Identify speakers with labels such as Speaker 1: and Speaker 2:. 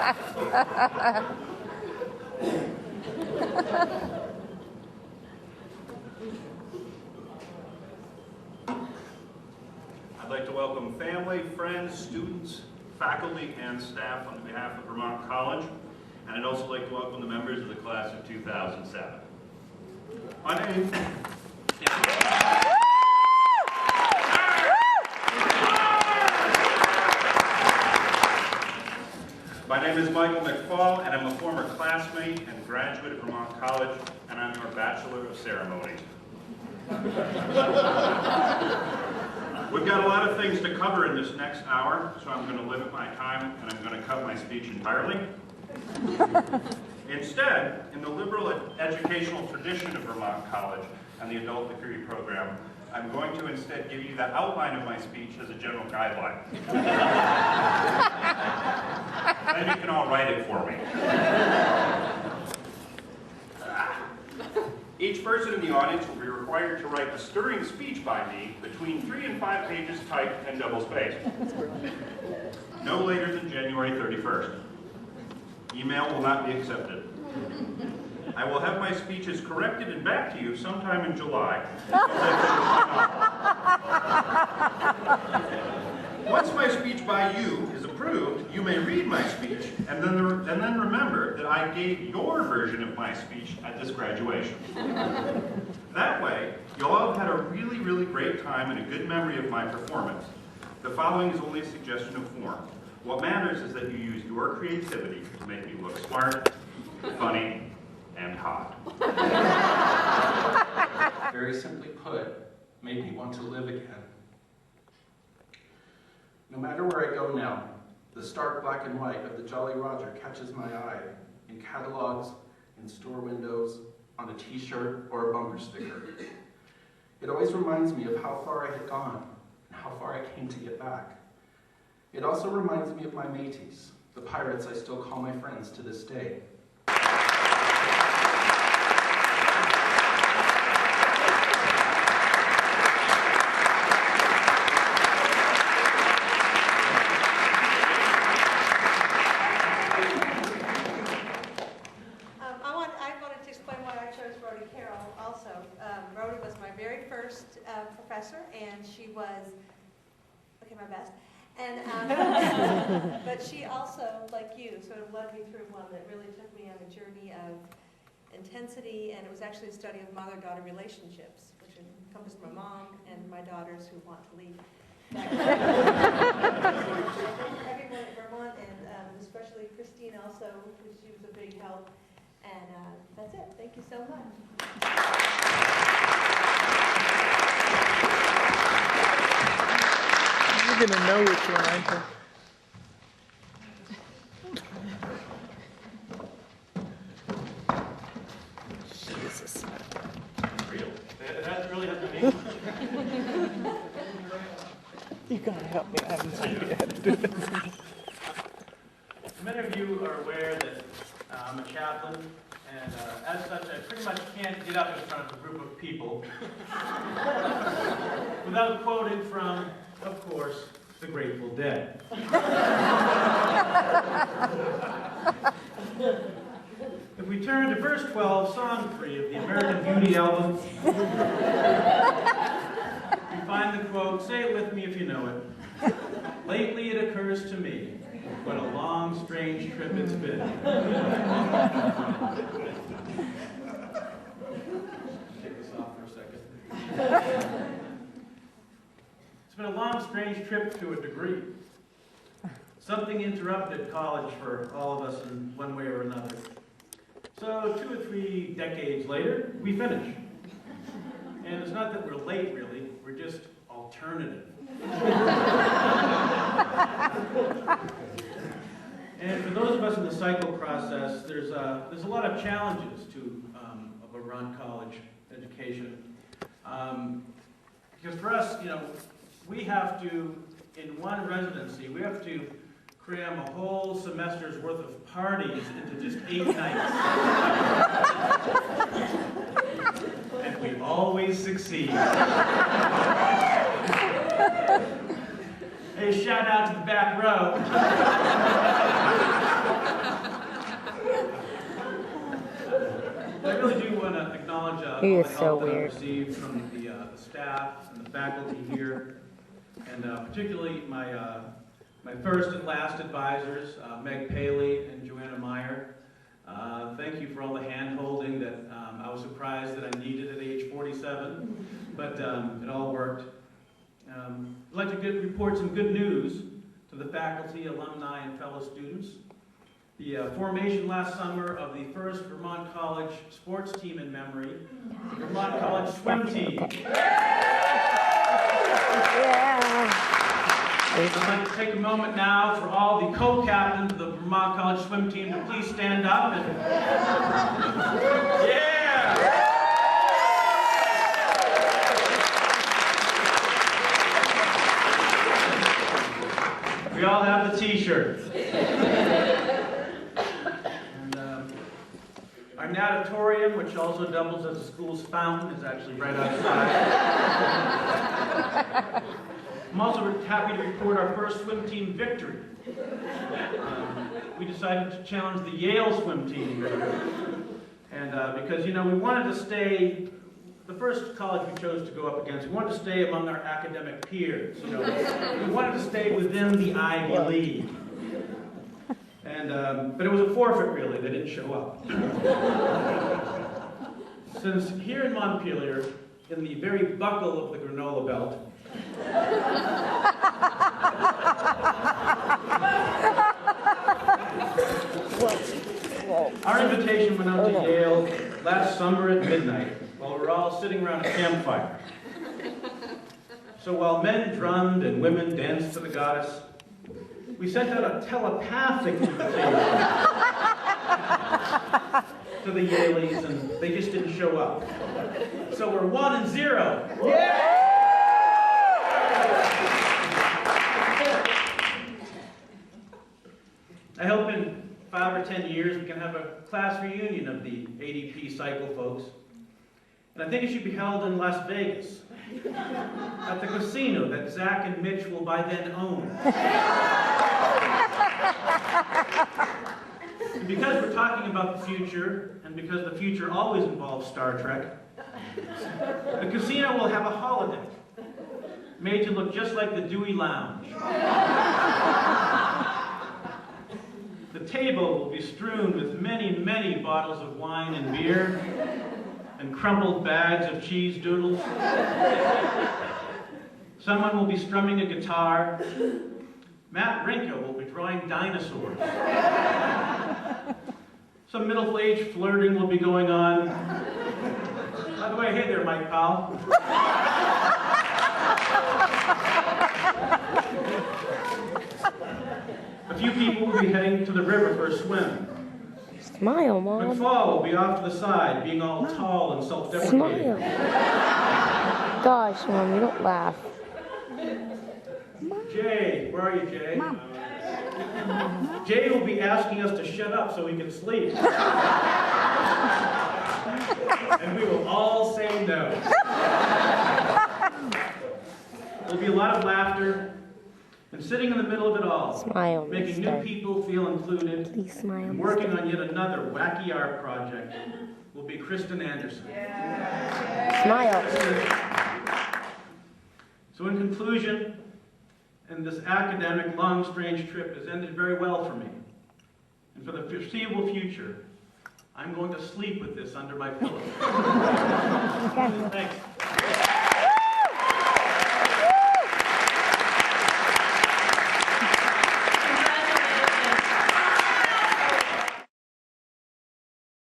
Speaker 1: I'd like to welcome family, friends, students, faculty, and staff on behalf of Vermont College, and I'd also like to welcome the members of the class of 2007. My name is Michael McFall, and I'm a former classmate and graduate of Vermont College, and I'm your Bachelor of Ceremonies. We've got a lot of things to cover in this next hour, so I'm going to limit my time, and I'm going to cut my speech entirely. Instead, in the liberal educational tradition of Vermont College and the adult degree program, I'm going to instead give you the outline of my speech as a general guideline. Then you can all write it for me. Each person in the audience will be required to write a stirring speech by me between 3 and 5 pages typed and double-spaced. No later than January 31st. Email will not be accepted. I will have my speeches corrected and back to you sometime in July. Once my speech by you is approved, you may read my speech and then remember that I gave your version of my speech at this graduation. That way, you'll all have had a really, really great time and a good memory of my performance. The following is only a suggestion of form. What matters is that you use your creativity to make me look smart, funny, and hot.
Speaker 2: Very simply put, made me want to live again. No matter where I go now, the stark black and white of the Jolly Roger catches my eye in catalogs, in store windows, on a t-shirt or a bumper sticker. It always reminds me of how far I had gone and how far I came to get back. It also reminds me of my mateys, the pirates I still call my friends to this day.
Speaker 3: And she was, okay, my best. And but she also, like you, sort of led me through one that really took me on a journey of intensity, and it was actually a study of mother-daughter relationships, which encompassed my mom and my daughters who want to leave. Everyone at Vermont, and especially Christine also, because she was a big help. And that's it. Thank you so much.
Speaker 4: You're gonna know which one I think. Jesus.
Speaker 1: Real. That really has to be.
Speaker 4: You gotta help me. I have no idea how to do this.
Speaker 5: Many of you are aware that I'm a chaplain, and as such, I pretty much can't get up in front of a group of people without quoting from, of course, the Grateful Dead. If we turn to verse 12, song 3 of the American Beauty album, we find the quote, say it with me if you know it. Lately it occurs to me, what a long, strange trip it's been. Take this off for a second. It's been a long, strange trip to a degree. Something interrupted college for all of us in one way or another. So 2 or 3 decades later, we finish. And it's not that we're late, really. We're just alternative. And for those of us in the cycle process, there's a lot of challenges to a Vermont college education. Because for us, you know, we have to, in one residency, we have to cram a whole semester's worth of parties into just 8 nights. And we always succeed. Hey, shout out to the back row. I really do want to acknowledge all the help that I've received from the staff and the faculty here, and particularly my first and last advisors, Meg Paley and Joanna Meyer. Thank you for all the hand-holding that I was surprised that I needed at age 47, but it all worked. I'd like to report some good news to the faculty, alumni, and fellow students. The formation last summer of the first Vermont College sports team in memory, the Vermont College swim team. I'd like to take a moment now for all the co-captains of the Vermont College swim team to please stand up and... Yeah! We all have the t-shirts. And our natatorium, which also doubles as the school's fountain, is actually right outside. I'm also happy to report our first swim team victory. We decided to challenge the Yale swim team. And because, you know, we wanted to stay, the first college we chose to go up against, we wanted to stay among our academic peers. You know, we wanted to stay within the Ivy League. And, but it was a forfeit, really. They didn't show up. Since here in Montpelier, in the very buckle of the granola belt, our invitation went out to Yale last summer at midnight while we were all sitting around a campfire. So while men drummed and women danced to the goddess, we sent out a telepathic invitation to the Yaleys, and they just didn't show up. So we're 1-0. Yeah! I hope in 5 or 10 years we can have a class reunion of the ADP cycle folks. And I think it should be held in Las Vegas, at the casino that Zach and Mitch will by then own. And because we're talking about the future, and because the future always involves Star Trek, the casino will have a holodeck made to look just like the Dewey Lounge. The table will be strewn with many, many bottles of wine and beer, and crumpled bags of cheese doodles. Someone will be strumming a guitar. Matt Rinko will be drawing dinosaurs. Some middle-aged flirting will be going on. By the way, hey there, Mike Powell. A few people will be heading to the river for a swim.
Speaker 6: Smile, Mom.
Speaker 5: McFall will be off to the side, being all tall and self-deprecating.
Speaker 6: Smile. Gosh, Mom, you don't laugh.
Speaker 5: Jay, where are you, Jay? Mom. Jay will be asking us to shut up so we can sleep. And we will all say no. There'll be a lot of laughter. And sitting in the middle of it all,
Speaker 6: Smile,
Speaker 5: making new people feel included,
Speaker 6: Please smile.
Speaker 5: and working on yet another wacky art project, will be Kristen Anderson.
Speaker 6: Yeah. Smile.
Speaker 5: So in conclusion, and this academic, long, strange trip has ended very well for me. And for the foreseeable future, I'm going to sleep with this under my pillow. Thanks.